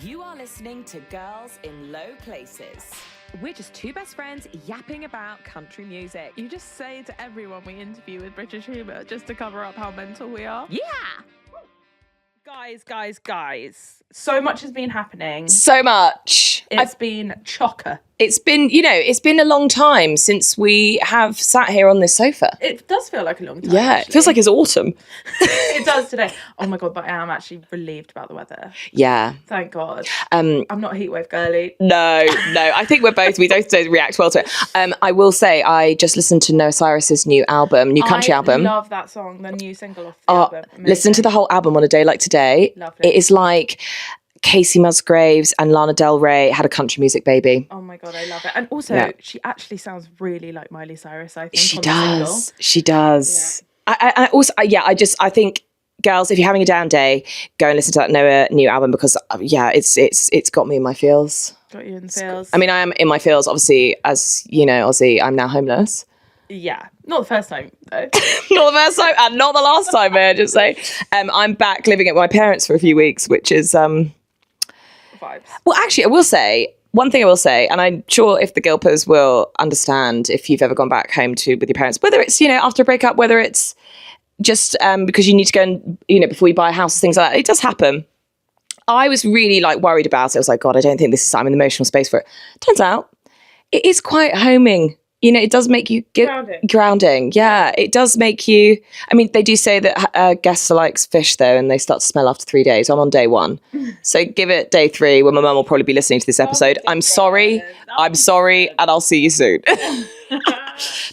You are listening to Girls in Low Places. We're just two best friends yapping about country music. You just say to everyone we interview with British humour just to cover up how mental we are. Yeah! Guys. So much has been happening. So much. It's been chocker. It's been a long time since we have sat here on this sofa. It does feel like a long time. Yeah, actually. it feels like it's autumn. It does today. Oh my God, but I am actually relieved about the weather. Yeah. Thank God. I'm not a heatwave girly. No. I think we both react well to it. I will say, I just listened to Noah Cyrus's new country album. I love that song, the new single off the album. Amazing. Listen to the whole album on a day like today. Lovely. It is like Casey Musgraves and Lana Del Rey had a country music baby. Oh my God, I love it. And also, She actually sounds really like Miley Cyrus, I think. She does. Yeah. I think, girls, if you're having a down day, go and listen to that Noah new album because, it's got me in my feels. Got you in the feels. I mean, I am in my feels, obviously, as you know, Ozzy, I'm now homeless. Yeah, not the first time, though. Not the first time, and not the last time, may I just say. I'm back living at my parents for a few weeks, which is... Vibes. Well, actually, one thing I will say, and I'm sure if the Gilpers will understand if you've ever gone back home with your parents, whether it's, after a breakup, whether it's just because you need to go and, before you buy a house, things like that, it does happen. I was really worried about it. I was like, God, I don't think I'm in the emotional space for it. Turns out it is quite homing. It does make you grounding. Yeah, it does make you. I mean, they do say that guests are like fish, though, and they start to smell after 3 days. I'm on day 1. So give it day 3 when my mum will probably be listening to this episode. I'm sorry, and I'll see you soon.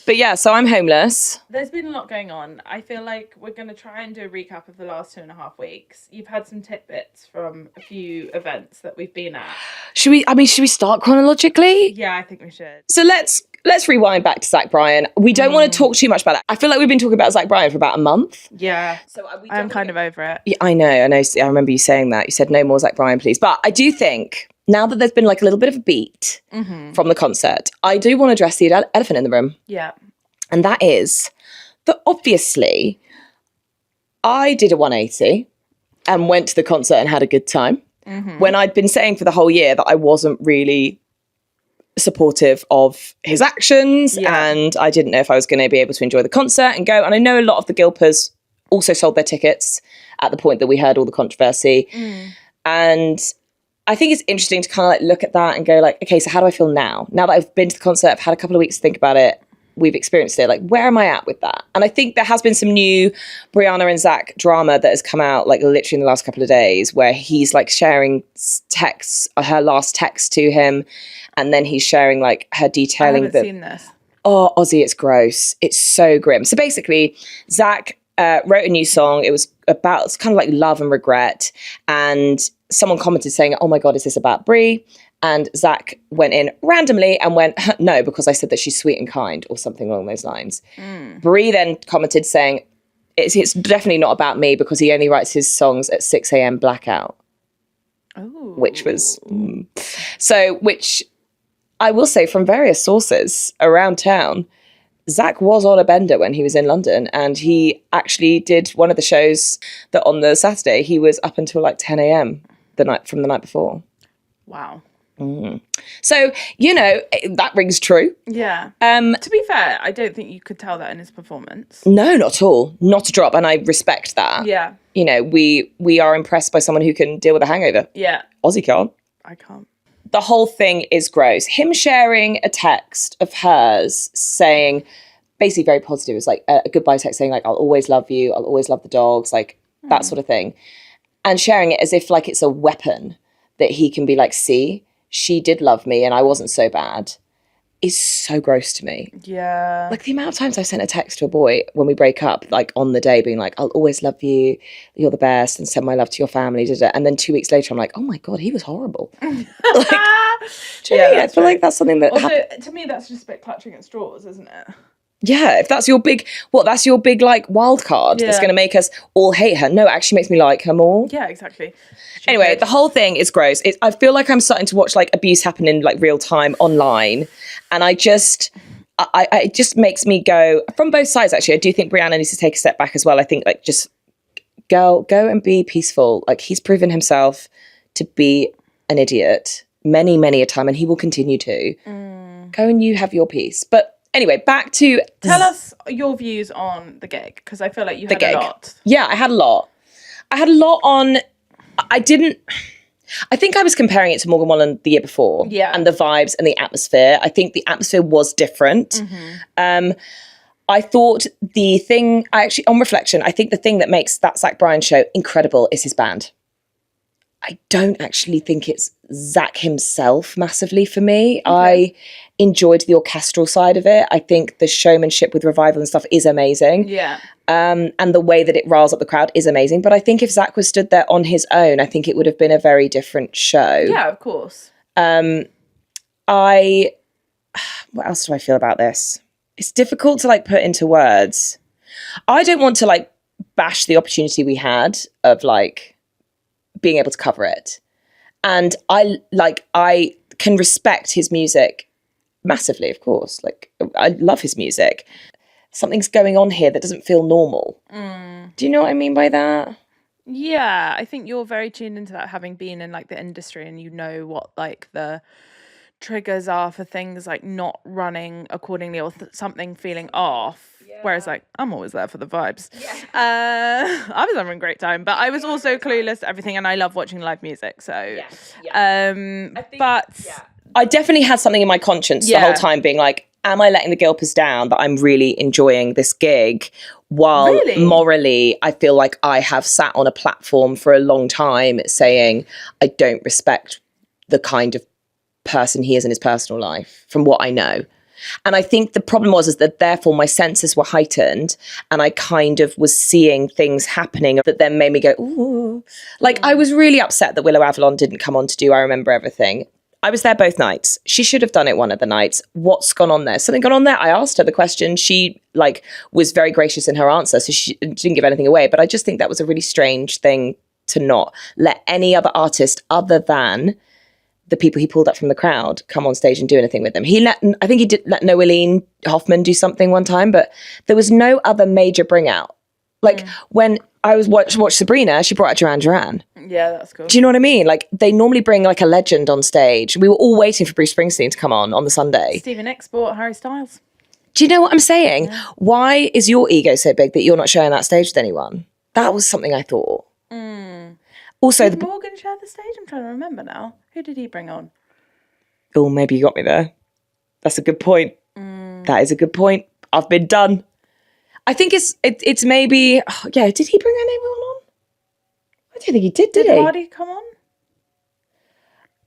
But yeah, so I'm homeless. There's been a lot going on. I feel like we're going to try and do a recap of the last 2.5 weeks. You've had some tidbits from a few events that we've been at. Should we start chronologically? Yeah, I think we should. So let's rewind back to Zach Bryan. We don't want to talk too much about it. I feel like we've been talking about Zach Bryan for about a month. Yeah. So I'm kind of over it. Yeah, I know. I remember you saying that. You said no more Zach Bryan, please. But I do think now that there's been a little bit of a beat from the concert, I do want to address the elephant in the room. Yeah. And that is that obviously I did a 180 and went to the concert and had a good time when I'd been saying for the whole year that I wasn't really supportive of his actions and I didn't know if I was going to be able to enjoy the concert and go. And I know a lot of the Gilpers also sold their tickets at the point that we heard all the controversy. And I think it's interesting to kind of look at that and go okay, so how do I feel now? Now that I've been to the concert, I've had a couple of weeks to think about it. We've experienced it. Where am I at with that? And I think there has been some new Brianna and Zach drama that has come out literally in the last couple of days where he's sharing texts, her last text to him. And then he's sharing her detailing. I haven't seen this. Oh, Ozzy, it's gross. It's so grim. So basically, Zach wrote a new song. It's kind of love and regret. And someone commented saying, oh my God, is this about Brie? And Zach went in randomly and went, no, because I said that she's sweet and kind or something along those lines. Brie then commented saying, it's definitely not about me because he only writes his songs at 6 a.m. blackout. Oh. Which was... which I will say from various sources around town, Zach was on a bender when he was in London and he actually did one of the shows that on the Saturday he was up until 10 a.m. the night before. Wow. So, that rings true. Yeah. To be fair, I don't think you could tell that in his performance. No, not at all. Not a drop. And I respect that. Yeah. We are impressed by someone who can deal with a hangover. Yeah. Ozzy can't. I can't. The whole thing is gross. Him sharing a text of hers saying, basically very positive. It's a goodbye text saying I'll always love you. I'll always love the dogs. That sort of thing. And sharing it as if it's a weapon that he can be see, she did love me and I wasn't so bad is so gross to me. Yeah. The amount of times I sent a text to a boy when we break up, on the day being I'll always love you, you're the best, and send my love to your family. And then 2 weeks later, I'm oh my God, he was horrible. I feel like that's something that... Also, to me, that's just a bit clutching at straws, isn't it? Yeah, if that's your big, wild card that's going to make us all hate her. No, it actually makes me like her more. Yeah, exactly. Anyway, the whole thing is gross. I feel like I'm starting to watch abuse happen in real time online. And it just makes me go from both sides. Actually, I do think Brianna needs to take a step back as well. I think just girl, go and be peaceful. He's proven himself to be an idiot many, many a time, and he will continue to. Go and you have your piece. But anyway, back to... Tell us your views on the gig, because I feel like you had a lot. Yeah, I had a lot. I had a lot on... I think I was comparing it to Morgan Wallen the year before. Yeah. And the vibes and the atmosphere. I think the atmosphere was different. I thought the thing... on reflection, I think the thing that makes that Zach Bryan show incredible is his band. I don't actually think it's Zach himself massively for me. Okay. I enjoyed the orchestral side of it. I think the showmanship with Revival and stuff is amazing. Yeah. And the way that it riles up the crowd is amazing. But I think if Zach was stood there on his own, I think it would have been a very different show. Yeah, of course. What else do I feel about this? It's difficult to like put into words. I don't want to like bash the opportunity we had of like being able to cover it. And I can respect his music massively, of course. Like, I love his music. Something's going on here that doesn't feel normal. Do you know what I mean by that? Yeah, I think you're very tuned into that, having been in like the industry, and you know what like the triggers are for things like not running accordingly or something feeling off. Whereas like I'm always there for the vibes. I was having a great time, but I was also clueless to everything, and I love watching live music. So I definitely had something in my conscience the whole time being like, am I letting the GILPers down that I'm really enjoying this gig while morally I feel like I have sat on a platform for a long time saying I don't respect the kind of person he is in his personal life from what I know. And I think the problem was that therefore my senses were heightened, and I kind of was seeing things happening that then made me go, ooh. Like I was really upset that Willow Avalon didn't come on to do I Remember Everything. I was there both nights. She should have done it one of the nights. What's gone on there? Something gone on there? I asked her the question. She like was very gracious in her answer, so she didn't give anything away. But I just think that was a really strange thing to not let any other artist other than the people he pulled up from the crowd come on stage and do anything with them. I think he did let Noeline Hoffman do something one time, but there was no other major bring out. Like when I was watch Sabrina, she brought out Duran Duran. Yeah, that's cool. Do you know what I mean? Like they normally bring like a legend on stage. We were all waiting for Bruce Springsteen to come on the Sunday. Stephen Nicks brought Harry Styles. Do you know what I'm saying? Yeah. Why is your ego so big that you're not sharing that stage with anyone? That was something I thought. Also, did Morgan share the stage? I'm trying to remember now. Who did he bring on? Oh, maybe you got me there. That's a good point. That is a good point. I've been done. I think it's maybe... Oh, yeah, did he bring anyone on? I don't think he did he? Did Hardy come on?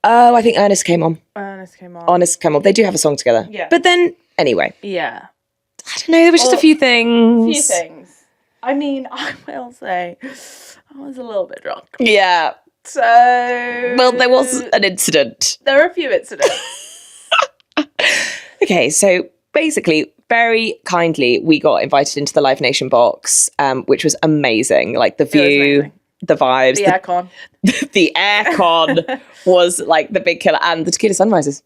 Oh, I think Ernest came on. Ernest came on. They do have a song together. Yeah. But then, anyway. Yeah. I don't know, there was just a few things. I mean, I will say... I was a little bit drunk. Yeah. So... Well, there was an incident. There were a few incidents. Okay, so basically, very kindly, we got invited into the Live Nation box, which was amazing. Like the view, the vibes. The aircon. The aircon was like the big killer, and the tequila sunrises.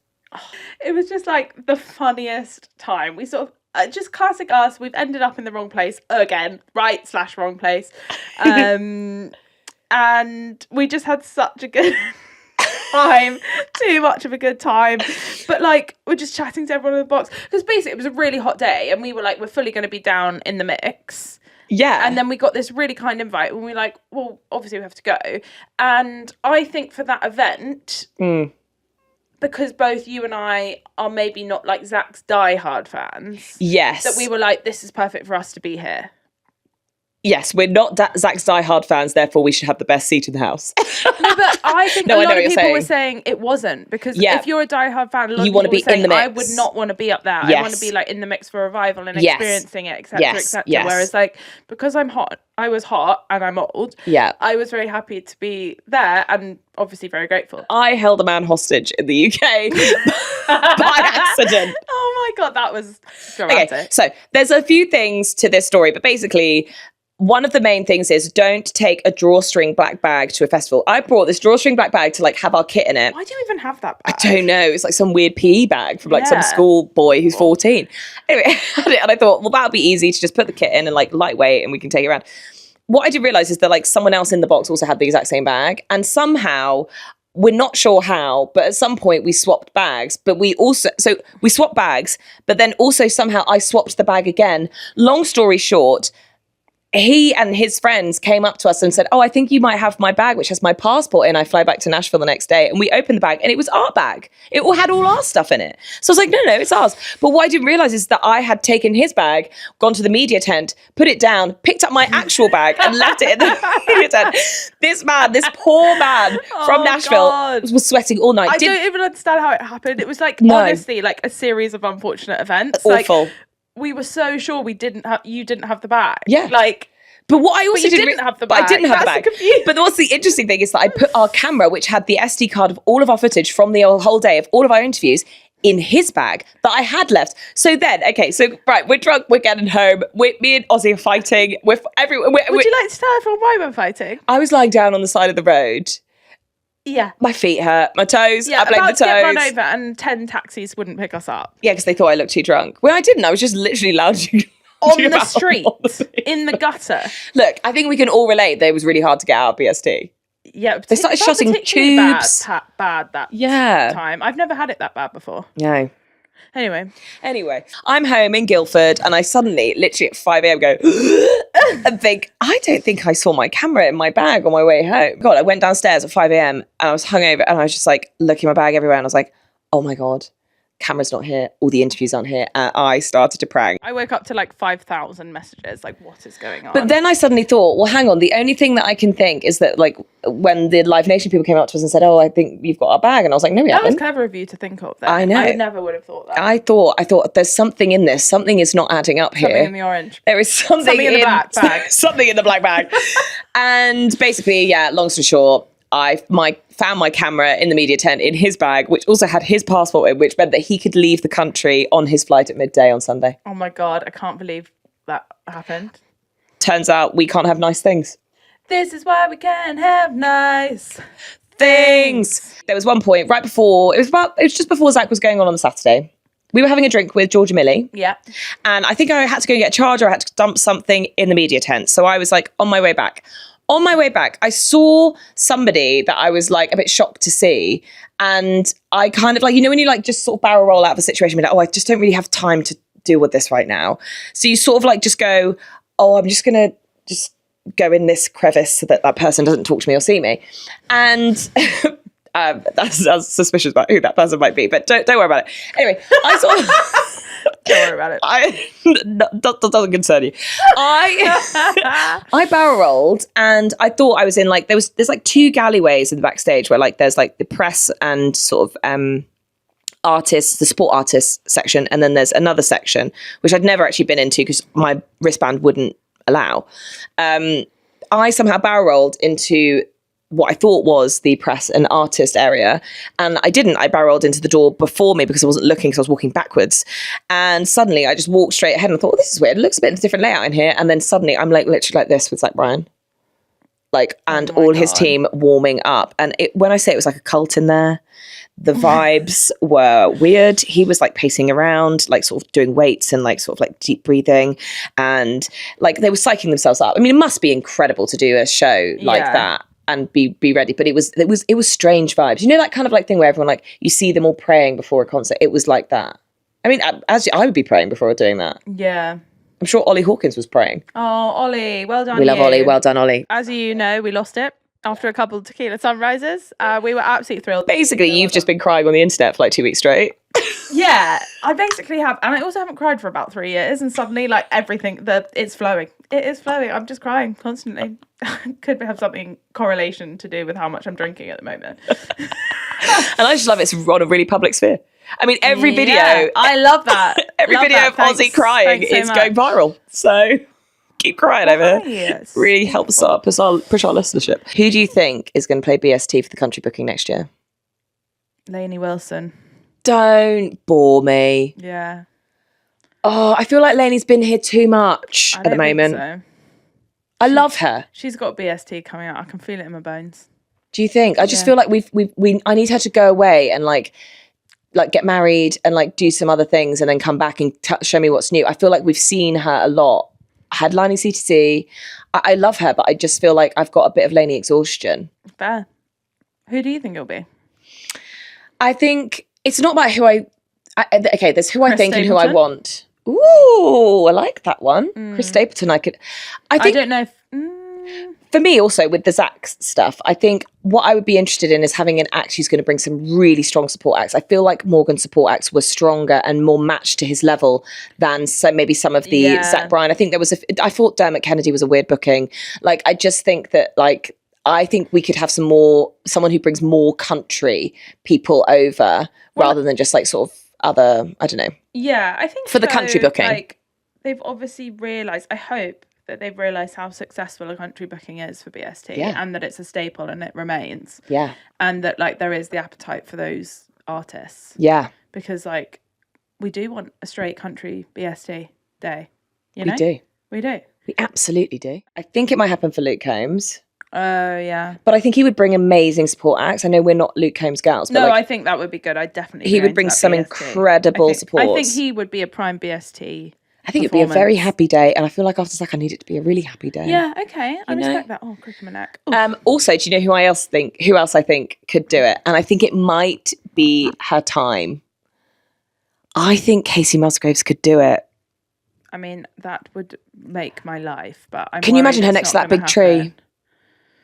It was just like the funniest time. We sort of... just classic us. We've ended up in the wrong place again, right/wrong place, and we just had such a good time. Too much of a good time, but like we're just chatting to everyone in the box because basically it was a really hot day, and we were like, we're fully going to be down in the mix. Yeah, and then we got this really kind invite, and we were like, well, obviously we have to go, and I think for that event. Because both you and I are maybe not like Zach's diehard fans. Yes. That we were like, this is perfect for us to be here. Yes, we're not Zach's diehard fans, therefore we should have the best seat in the house. No, but I think a lot of people were saying it wasn't. Because if you're a diehard fan, a lot of people were saying, I would not want to be up there. Yes. I want to be like in the mix for Revival and experiencing it, etc., etc. Whereas like, because I was hot and I'm old, I was very happy to be there and obviously very grateful. I held a man hostage in the UK by accident. Oh my God, that was dramatic. Okay, so there's a few things to this story, but basically... One of the main things is don't take a drawstring black bag to a festival. I brought this drawstring black bag to like have our kit in it. Why do you even have that bag? I don't know. It's like some weird PE bag from like some school boy who's 14. Anyway, I had it and I thought, well, that'll be easy to just put the kit in and like lightweight and we can take it around. What I did realize is that like someone else in the box also had the exact same bag. And somehow We're not sure how, but at some point we swapped bags. But we swapped bags, but then also somehow I swapped the bag again. Long story short, he and his friends came up to us and said, "Oh, I think you might have my bag, which has my passport in." I fly back to Nashville the next day and we opened the bag and it was our bag. It all had all our stuff in it. So I was like, no, it's ours. But what I didn't realize is that I had taken his bag, gone to the media tent, put it down, picked up my actual bag and left it in the media tent. This poor man from Nashville was sweating all night. I don't even understand how it happened. It was like, honestly, like a series of unfortunate events. Awful. Like, we were so sure you didn't have the bag. Yeah. Like, but what I also didn't have the bag. I didn't have the bag. But what's the interesting thing is that I put our camera, which had the SD card of all of our footage from the whole day of all of our interviews, in his bag that I had left. So then, right, we're drunk, we're getting home. Me and Ozzy are fighting. Would you like to tell everyone why we're fighting? I was lying down on the side of the road. Yeah. My feet hurt, my toes, I blamed the toes. To get run over and 10 taxis wouldn't pick us up. Yeah, because they thought I looked too drunk. Well, I didn't. I was just literally lounging on the street, in the gutter. Look, I think we can all relate that it was really hard to get out of BST. Yeah, they started shutting tubes. Bad that time. I've never had it that bad before. No. Anyway, I'm home in Guildford and I suddenly, literally at 5 a.m. go and think, I don't think I saw my camera in my bag on my way home. God, I went downstairs at 5 a.m. and I was hungover and I was just like looking my bag everywhere and I was like, oh my God, camera's not here, all the interviews aren't here, and I started to prank. I woke up to like 5,000 messages, like what is going on? But then I suddenly thought, well, hang on, the only thing that I can think is that like when the Live Nation people came up to us and said, oh, I think you've got our bag, and I was like, no, we haven't. That was clever of you to think of that. I know. I never would have thought that. I thought there's something in this, something is not adding up here. Something in the orange. There is something in the black bag. Something in the black bag. And basically, yeah, long story short, I found my camera in the media tent in his bag, which also had his passport in, which meant that he could leave the country on his flight at midday on Sunday. Oh my God, I can't believe that happened. Turns out we can't have nice things. This is why we can't have nice things. There was one point right before, it was just before Zach was going on the Saturday. We were having a drink with Georgia Millie. Yeah. And I think I had to go and get a charger. I had to dump something in the media tent. So I was like on my way back. On my way back, I saw somebody that I was like a bit shocked to see. And I kind of like, you know, when you like just sort of barrel roll out of a situation, be like, oh, I just don't really have time to deal with this right now. So you sort of like just go, oh, I'm just going to just go in this crevice so that person doesn't talk to me or see me. And that's suspicious about who that person might be, but don't worry about it. Anyway, I saw... Don't worry about it. That doesn't concern you. I barrel rolled and I thought I was in like there's like two galleyways in the backstage where like there's like the press and sort of artists, the sport artists section, and then there's another section which I'd never actually been into because my wristband wouldn't allow. I somehow barrel rolled into what I thought was the press and artist area. And I didn't. I barreled into the door before me because I wasn't looking because I was walking backwards. And suddenly I just walked straight ahead and I thought, oh, this is weird. It looks a bit of a different layout in here. And then suddenly I'm like literally like this with Zach Bryan. Like, and all his team warming up. And when I say it was like a cult in there, the vibes were weird. He was like pacing around, like sort of doing weights and like sort of like deep breathing. And like they were psyching themselves up. I mean, it must be incredible to do a show like that and be ready. But it was strange vibes. You know, that kind of like thing where everyone like, you see them all praying before a concert. It was like that. I mean, as I would be praying before doing that. Yeah. I'm sure Ollie Hawkins was praying. Oh, Ollie, well done. We love Ollie. Well done, Ollie. As you know, we lost it after a couple of tequila sunrises. We were absolutely thrilled. Basically, you've just been crying on the internet for like 2 weeks straight. Yeah, I basically have. And I also haven't cried for about 3 years. And suddenly, like everything, it's flowing. It is flowing. I'm just crying constantly. Could have something correlation to do with how much I'm drinking at the moment. And I just love it's on a really public sphere. I mean, every video. I love that. Every love video that. of Ozzy crying is going viral. So keep crying over it. Really helps push our listenership. Who do you think is going to play BST for the country booking next year? Lainey Wilson. Don't bore me. Yeah. Oh, I feel like Lainey's been here too much at the moment. So. I love her. She's got BST coming out. I can feel it in my bones. Do you think? I just feel like I need her to go away and like get married and like do some other things and then come back and show me what's new. I feel like we've seen her a lot. Headlining CTC. I love her, but I just feel like I've got a bit of Lainey exhaustion. Fair. Who do you think it'll be? I think it's not about okay, there's who I Chris think and who I Stapleton? want. Ooh, I like that one. Chris Stapleton, I think don't know if... for me also with the Zach stuff, I think what I would be interested in is having an act who's going to bring some really strong support acts. I feel like Morgan's support acts were stronger and more matched to his level than maybe some of the Zach Bryan. I think I thought Dermot Kennedy was a weird booking. Like, I just think that I think we could have someone who brings more country people over rather than just like sort of other, I don't know. Yeah, I think for the country booking. Like, they've obviously realised, I hope that they've realised how successful a country booking is for BST and that it's a staple and it remains. Yeah. And that like there is the appetite for those artists. Yeah. Because like we do want a straight country BST day. You know? We do. We absolutely do. I think it might happen for Luke Combs. Oh, yeah. But I think he would bring amazing support acts. I know we're not Luke Combs girls. But no, I think that would be good. I definitely he would bring some incredible support. I think he would be a prime BST. I think it'd be a very happy day. And I feel like after Zach, I need it to be a really happy day. Yeah, okay. I respect that. Oh, crick in my neck. Also, do you know who else I think could do it? And I think it might be her time. I think Casey Musgraves could do it. I mean, that would make my life. But can you imagine her next to that big tree?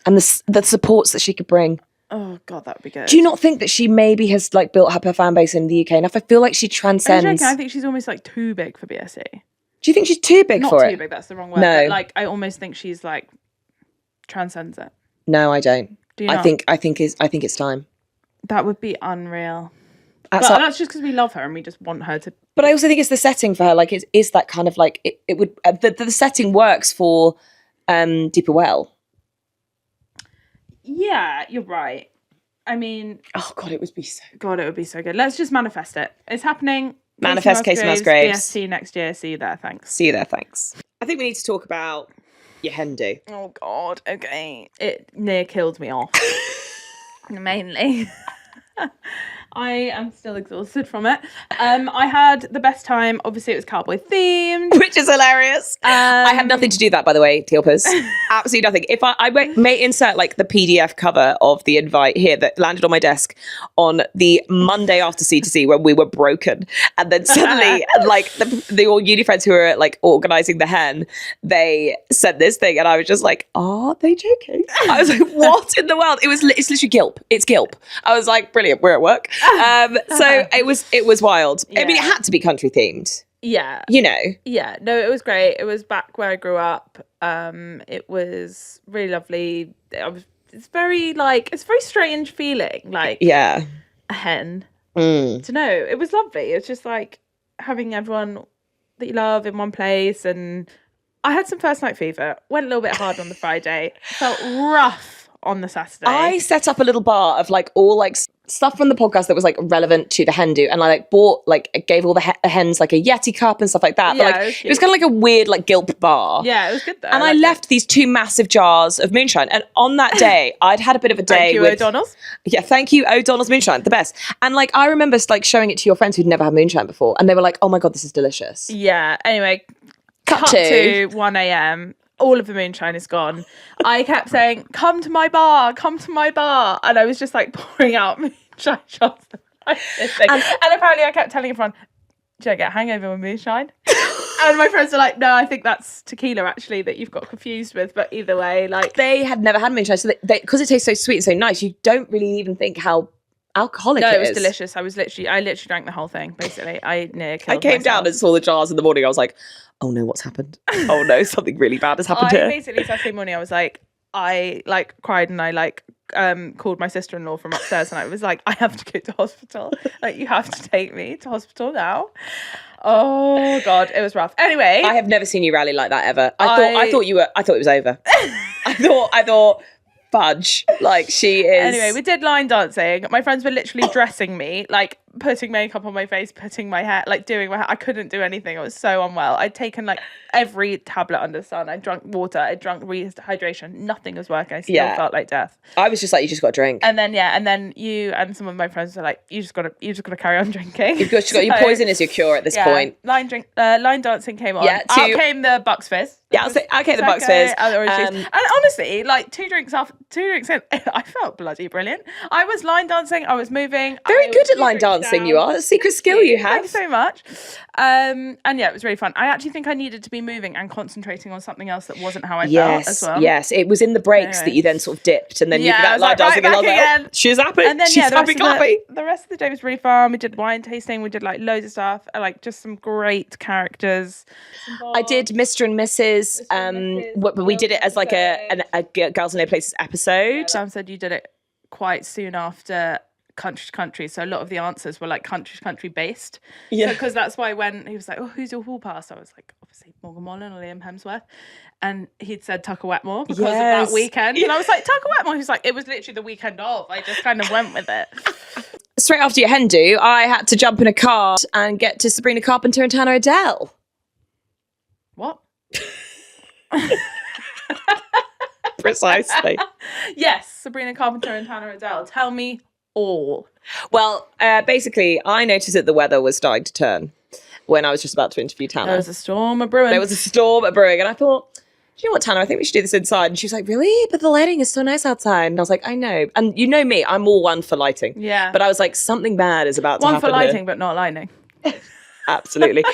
And the supports that she could bring. Oh, God, that would be good. Do you not think that she maybe has like built up her fan base in the UK enough? I feel like she transcends. I think she's almost like too big for BSE. Do you think she's too big for it? Not too big, that's the wrong word. No. But like, I almost think she's like transcends it. No, I don't. Do you not? I think it's time. That would be unreal. That's just because we love her and we just want her to. But I also think it's the setting for her. Like, it's that kind of like it would. The setting works for Deeper Well. Yeah, you're right. I mean, oh God, it would be so good. Let's just manifest it. It's happening. Manifest Casey Musgraves. BST next year. See you there. Thanks. I think we need to talk about your hen do. Oh God. Okay. It near killed me off. Mainly. I am still exhausted from it. I had the best time. Obviously, it was cowboy themed, which is hilarious. I had nothing to do that, by the way, Tealpers. Absolutely nothing. If I may insert like the PDF cover of the invite here that landed on my desk on the Monday after C2C when we were broken, and then suddenly like the all uni friends who were like organising the hen, they sent this thing, and I was just like, are they joking? I was like, what in the world? It's literally GILP. It's GILP. I was like, brilliant. We're at work. So it was wild. Yeah. I mean, it had to be country themed. Yeah. You know. Yeah. No, it was great. It was back where I grew up. It was really lovely. It's very strange feeling, like a hen. To know. It was lovely. It's just like having everyone that you love in one place. And I had some first night fever. Went a little bit hard on the Friday. Felt rough on the Saturday. I set up a little bar of like all like stuff from the podcast that was like relevant to the hen do, and I like bought like gave all the hens like a Yeti cup and stuff like that. Yeah, but like it was kind of like a weird like GILP bar. Yeah, it was good though. And I left these 2 massive jars of moonshine, and on that day I'd had a bit of a day. Thank you, O'Donnell's. Yeah, thank you, O'Donnell's moonshine, the best. And like I remember like showing it to your friends who'd never had moonshine before, and they were like, "Oh my God, this is delicious." Yeah. Anyway, cut to 1 a.m. All of the moonshine is gone. I kept saying, come to my bar. And I was just like pouring out moonshine shots. And apparently I kept telling everyone, do I get a hangover with moonshine? And my friends were like, no, I think that's tequila actually that you've got confused with. But either way, like. They had never had moonshine. So because it tastes so sweet and so nice, you don't really even think how alcoholic it is. No, it was delicious. I literally drank the whole thing, basically. I came down and saw the jars in the morning. I was like, oh no, what's happened? Oh no, something really bad has happened here. Basically, Saturday morning, I was like, I like cried and I like called my sister-in-law from upstairs and I was like, I have to go to hospital. Like, you have to take me to hospital now. Oh God, it was rough. Anyway, I have never seen you rally like that ever. I thought it was over. I thought fudge. Like, she is. Anyway, we did line dancing. My friends were literally dressing me, like putting makeup on my face, putting my hair, like doing my hair. I couldn't do anything. I was so unwell. I'd taken like every tablet under the sun. I drank water. I drank rehydration. Nothing was working. I still felt like death. I was just like, you just got to drink. And then you and some of my friends were like, you just got to carry on drinking. You've got your poison is your cure at this point. Line dancing came on. Yeah, out came the Bucks Fizz. Yeah, okay, the Bucks Fizz. And honestly, like two drinks in, I felt bloody brilliant. I was line dancing. I was moving. Very good at line dancing. You are. A secret skill you have. Thanks so much. And yeah, it was really fun. I actually think I needed to be moving and concentrating on something else that wasn't how I felt as well. Yes, it was in the breaks that you then sort of dipped, and then you got line dancing and like, she's happy. And then she's happy. The rest of the day was really fun. We did wine tasting. We did like loads of stuff. Like just some great characters. I did Mr. and Mrs. We did it as like a Girls in Low Places episode. Sam said you did it quite soon after Country to Country, so a lot of the answers were like country to country based. Yeah, because that's why when he was like, "Oh, who's your hall pass?" I was like, obviously Morgan Wallen or Liam Hemsworth, and he'd said Tucker Wetmore because of that weekend, and I was like, Tucker Wetmore. He was like, it was literally the weekend of. I just kind of went with it. Straight after your hen do, I had to jump in a car and get to Sabrina Carpenter and Tana Adele. What? Precisely. Yes, Sabrina Carpenter and Tana Adele. Tell me all. Well, basically, I noticed that the weather was starting to turn when I was just about to interview Tana. There was a storm a-brewing. And I thought, do you know what, Tana? I think we should do this inside. And she was like, really? But the lighting is so nice outside. And I was like, I know. And you know me, I'm all one for lighting. Yeah. But I was like, something bad is about to happen. One for lighting, but not lighting. Absolutely.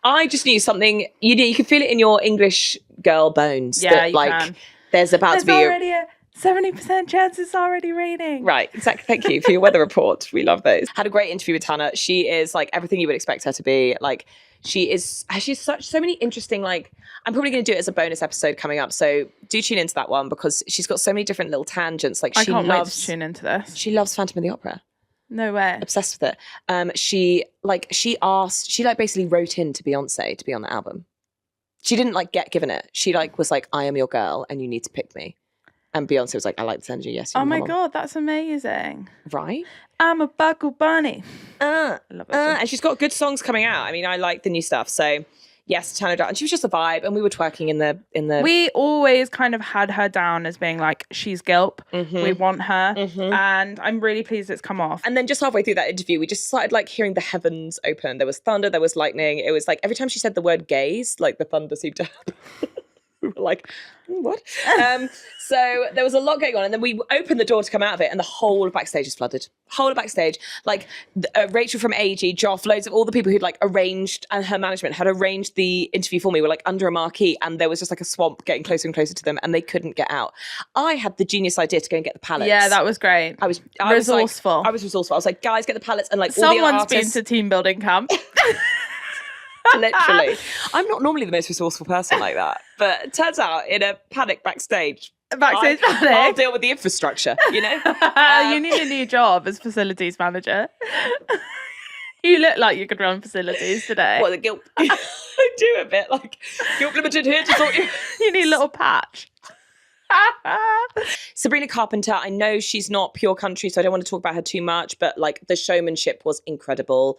I just knew something, you can feel it in your English girl bones. Yeah, that, you like, can. There's about to be already a 70% chance it's already raining. Right, exactly. Thank you for your weather report. We love those. Had a great interview with Tana. She is like everything you would expect her to be. Like she's so many interesting, like, I'm probably going to do it as a bonus episode coming up. So do tune into that one because she's got so many different little tangents. Like I can't wait to tune into this. She loves Phantom of the Opera. No way. Obsessed with it. She basically wrote in to Beyonce to be on the album. She didn't like get given it. She like was like, I am your girl and you need to pick me. And Beyonce was like, I like this energy. Yes. Oh my God, that's amazing. Right? I'm a buckle bunny. I love it. And she's got good songs coming out. I mean, I like the new stuff. So yes, Tana Adele. And she was just a vibe. And we were twerking in the. We always kind of had her down as being like, she's GILP. Mm-hmm. We want her. Mm-hmm. And I'm really pleased it's come off. And then just halfway through that interview, we just started like hearing the heavens open. There was thunder, there was lightning. It was like every time she said the word gaze, like the thunder seemed to happen. We were like, what? So there was a lot going on. And then we opened the door to come out of it and the whole of backstage is flooded. Whole of backstage. Like Rachel from AG, Joff, loads of all the people who'd like arranged, and her management had arranged the interview for me, were like under a marquee and there was just like a swamp getting closer and closer to them and they couldn't get out. I had the genius idea to go and get the pallets. Yeah, that was great. I was resourceful. I was resourceful. I was like, guys, get the pallets. And like someone's all the artists, been to team building camp. Literally. I'm not normally the most resourceful person like that. But it turns out in a panic backstage panic, I'll deal with the infrastructure, you know? You need a new job as facilities manager. You look like you could run facilities today. What, the GILP? I do a bit like GILP Limited here to sort you. You need a little patch. Sabrina Carpenter, I know she's not pure country, so I don't want to talk about her too much, but like the showmanship was incredible.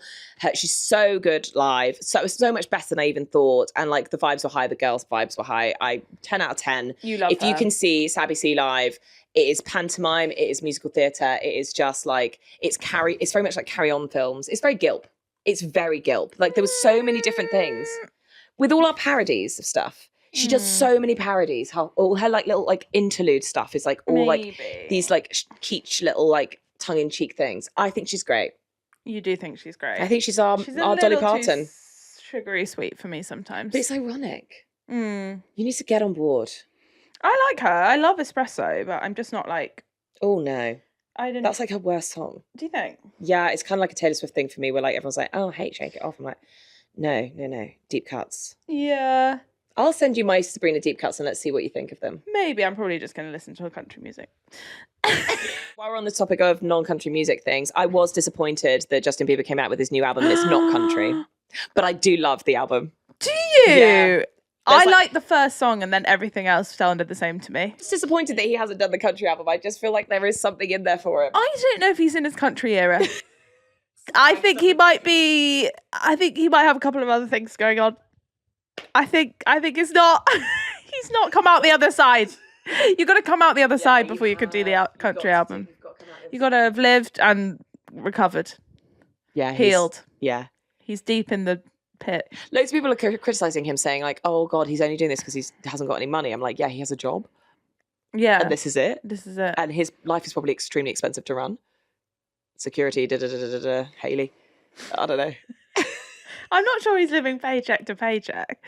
She's so good live, so it was so much better than I even thought, and like the vibes were high, the girls' vibes were high. 10 out of 10. You love if her. You can see Sabby C live, it is pantomime, it is musical theatre, it is just like it's very much like Carry On films. It's very GILP. It's very GILP. Like there was so many different things with all our parodies of stuff. She does so many parodies. All her like little like interlude stuff is like all like these like kitsch little like tongue-in-cheek things. I think she's great. You do think she's great. I think she's our Dolly Parton. Too sugary sweet for me sometimes. But it's ironic. You need to get on board. I like her. I love espresso, but I'm just not like. Oh no. I didn't. That's like her worst song. Do you think? Yeah, it's kind of like a Taylor Swift thing for me, where like everyone's like, "Oh, hate, shake it off." I'm like, no, deep cuts. Yeah. I'll send you my Sabrina deep cuts and let's see what you think of them. Maybe. I'm probably just going to listen to her country music. While we're on the topic of non-country music things, I was disappointed that Justin Bieber came out with his new album and it's not country. But I do love the album. Do you? Yeah. I like the first song and then everything else sounded the same to me. I'm disappointed that he hasn't done the country album. I just feel like there is something in there for him. I don't know if he's in his country era. I think he might be. I think he might have a couple of other things going on. I think it's not. He's not come out the other side. You got to come out the other side before you can do the country album. You got to have lived and recovered. Yeah, healed. He's deep in the pit. Loads of people are criticising him, saying like, "Oh God, he's only doing this because he hasn't got any money." I'm like, yeah, he has a job. Yeah, and this is it. And his life is probably extremely expensive to run. Security, Hayley. I don't know. I'm not sure he's living paycheck to paycheck.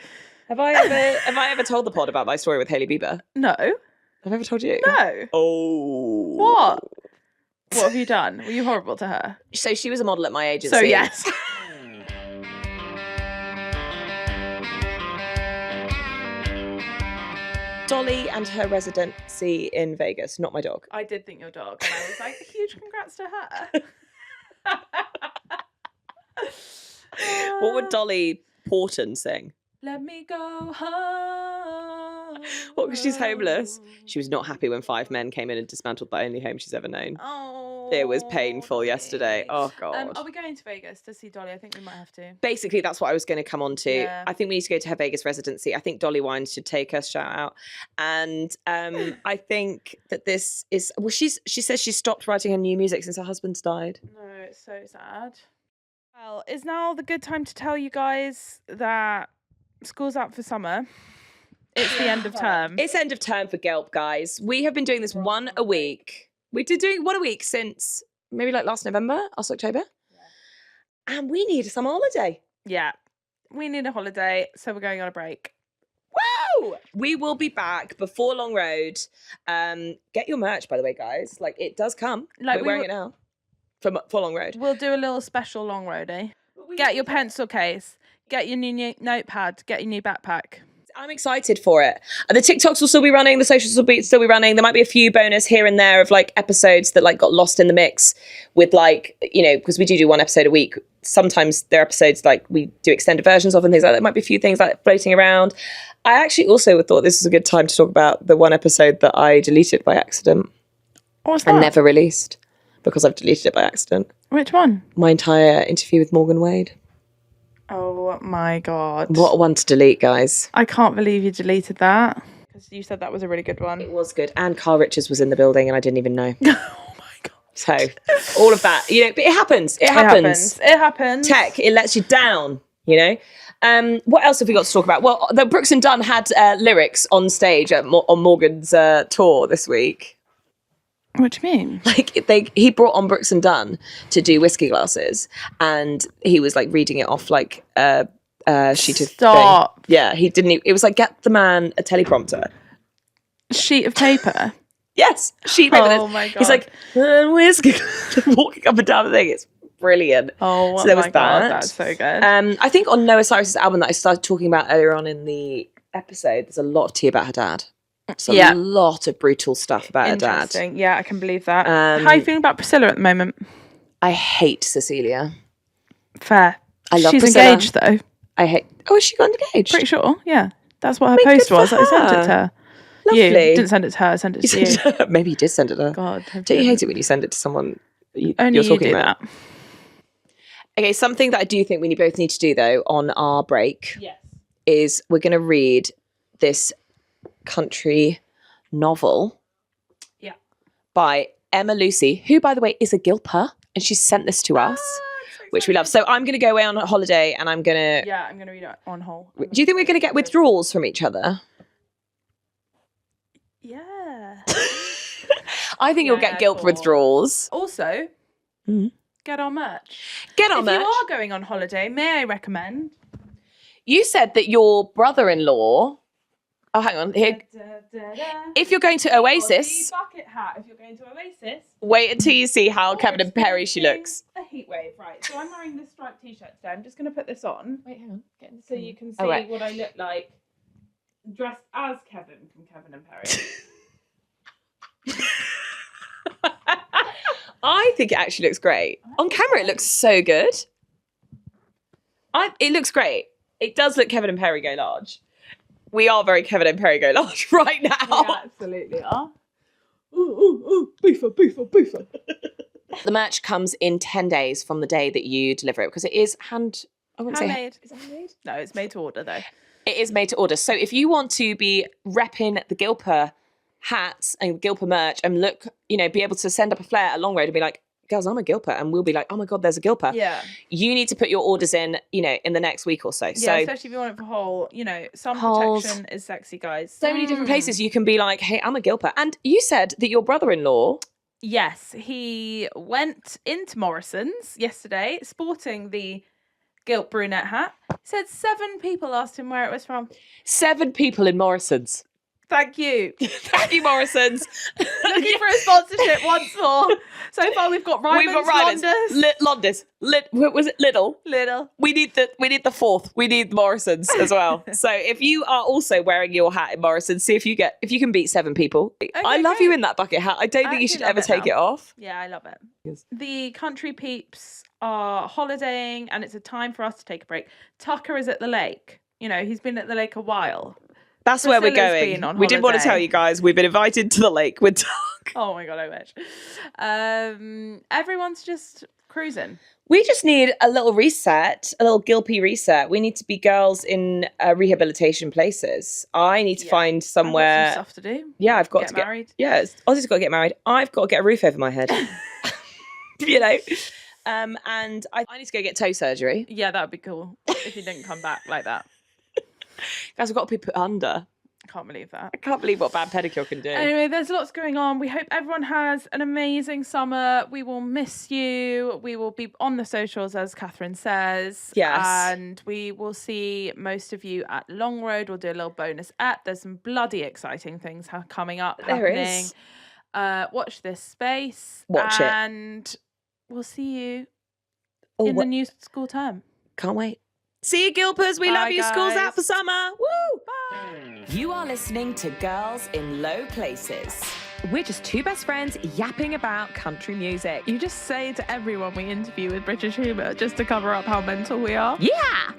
Have I ever told the pod about my story with Hailey Bieber? No. Have I ever told you? No. Oh. What? What have you done? Were you horrible to her? So she was a model at my agency. So yes. Dolly and her residency in Vegas, not my dog. I did think your dog, and I was like, huge congrats to her. What would Dolly Parton sing? Let me go home. What, because she's homeless? She was not happy when 5 men came in and dismantled the only home she's ever known. Oh, it was painful yesterday. Oh, God. Are we going to Vegas to see Dolly? I think we might have to. Basically, that's what I was going to come on to. Yeah. I think we need to go to her Vegas residency. I think Dolly Wines should take us, shout out. And I think that this is... Well, she says she stopped writing her new music since her husband's died. No, it's so sad. Well, is now the good time to tell you guys that school's out for summer. It's the end of term. It's end of term for GILP, guys. We have been doing this one a week. We've been doing one a week since maybe like last November, last October. Yeah. And we need a summer holiday. Yeah. We need a holiday, so we're going on a break. Woo! We will be back before Long Road. Get your merch, by the way, guys. Like, it does come. Like, we're wearing it now for Long Road. We'll do a little special Long Road, eh? Get your pencil case. Get your new notepad. Get your new backpack. I'm excited for it. The TikToks will still be running. The socials will still be running. There might be a few bonus here and there of like episodes that like got lost in the mix with like, you know, because we do one episode a week. Sometimes there are episodes like we do extended versions of and things like that. There might be a few things like floating around. I actually also thought this was a good time to talk about the one episode that I deleted by accident. What was that? And never released because I've deleted it by accident. Which one? My entire interview with Morgan Wade. Oh my God. What a one to delete, guys. I can't believe you deleted that. Because you said that was a really good one. It was good. And Carl Richards was in the building and I didn't even know. Oh my God. So, all of that, you know, but it happens. It happens. It happens. Tech, it lets you down, you know. What else have we got to talk about? Well, the Brooks and Dunn had lyrics on stage on Morgan's tour this week. What do you mean? Like he brought on Brooks and Dunn to do whiskey glasses, and he was like reading it off like a sheet of Stop. thing. Yeah, he didn't. It was like get the man a teleprompter, sheet of paper. Yes, sheet of paper. Oh my God. He's like whiskey, walking up and down the thing. It's brilliant. Oh, so there was my God, that. that's so good. I think on Noah Cyrus's album that I started talking about earlier on in the episode, there's a lot of tea about her dad. So a lot of brutal stuff about her dad. Interesting. Yeah, I can believe that. How are you feeling about Priscilla at the moment? I hate Cecilia. Fair. I love She's Priscilla. engaged though. I hate. Oh, has she got engaged? Pretty sure. Yeah, that's what her Good post for was. I sent it her. to her. Lovely. You didn't send it to her. I sent it to you. Maybe you did send it to her. God, Don't you hate it when you send it to someone only you're you talking do about? that. Okay, something that I do think we both need to do though on our break is we're going to read this country novel by Emma Lucy, who, by the way, is a GILPer, and she sent this to us, which we love. So I'm going to go away on a holiday, and I'm going to... Yeah, I'm going to read it on hold. Do you think we're going to get withdrawals from each other? Yeah. I think you'll get GILP withdrawals. Also, get our merch. Get our merch. If you are going on holiday, may I recommend? You said that your brother-in-law... Oh, hang on. Here. If you're going to Oasis... Bucket hat. If you're going to Oasis... Wait until you see how Kevin and Perry she looks. A heat wave, right. So I'm wearing this striped t-shirt today. I'm just going to put this on. Wait, hang on. So you can see right. what I look like dressed as Kevin from Kevin and Perry. I think it actually looks great. On camera, it looks so good. It looks great. It does look Kevin and Perry go large. We are very Kevin and Perry go large right now. We absolutely are. Ooh, ooh, ooh. Beefer, beefer, beefer. The merch comes in 10 days from the day that you deliver it because it is I wouldn't Handmade. say is it handmade? No, it's made to order though. It is made to order. So if you want to be repping the Gilper hats and Gilper merch and look, be able to send up a flare at Long Road and be like, girls, I'm a Gilper, and we'll be like, oh my God, there's a Gilper. Yeah. You need to put your orders in, in the next week or so. Yeah, so especially if you want it for whole, sun Holes. protection is sexy, guys. So many different places you can be like, hey, I'm a Gilper. And you said that your brother-in-law... Yes, he went into Morrison's yesterday sporting the gilt brunette hat. He said 7 people asked him where it was from. 7 people in Morrison's. Thank you. Thank you, Morrison's. Looking for a sponsorship once more. So far, we've got Ryman's, Londis. What was it? Little. Little. We need the 4th. We need Morrison's as well. So if you are also wearing your hat in Morrison's, see if you can beat 7 people. Okay, I love you in that bucket hat. I don't think you should ever take it off. Yeah, I love it. Yes. The country peeps are holidaying, and it's a time for us to take a break. Tucker is at the lake. He's been at the lake a while. That's where we're going. We did want to tell you guys, we've been invited to the lake with Tuck. Oh my God, I wish. Everyone's just cruising. We just need a little reset, a little Gilpy reset. We need to be girls in rehabilitation places. I need to find somewhere. I've got some stuff to do. Yeah, I've got to get married. Yeah, Ozzy's got to get married. I've got to get a roof over my head. And I need to go get toe surgery. Yeah, that would be cool if you didn't come back like that. Guys, I've got to be put under. I can't believe that. I can't believe what bad pedicure can do. Anyway, there's lots going on. We hope everyone has an amazing summer. We will miss you. We will be on the socials, as Catherine says. Yes. And we will see most of you at Long Road. We'll do a little bonus app. There's some bloody exciting things coming up. There happening. is. Watch this space. Watch it. And we'll see you in the new school term. Can't wait. See you, Gilpers. We love you. Guys. School's out for summer. Woo! Bye. You are listening to Girls in Low Places. We're just 2 best friends yapping about country music. You just say to everyone we interview with British humour just to cover up how mental we are. Yeah!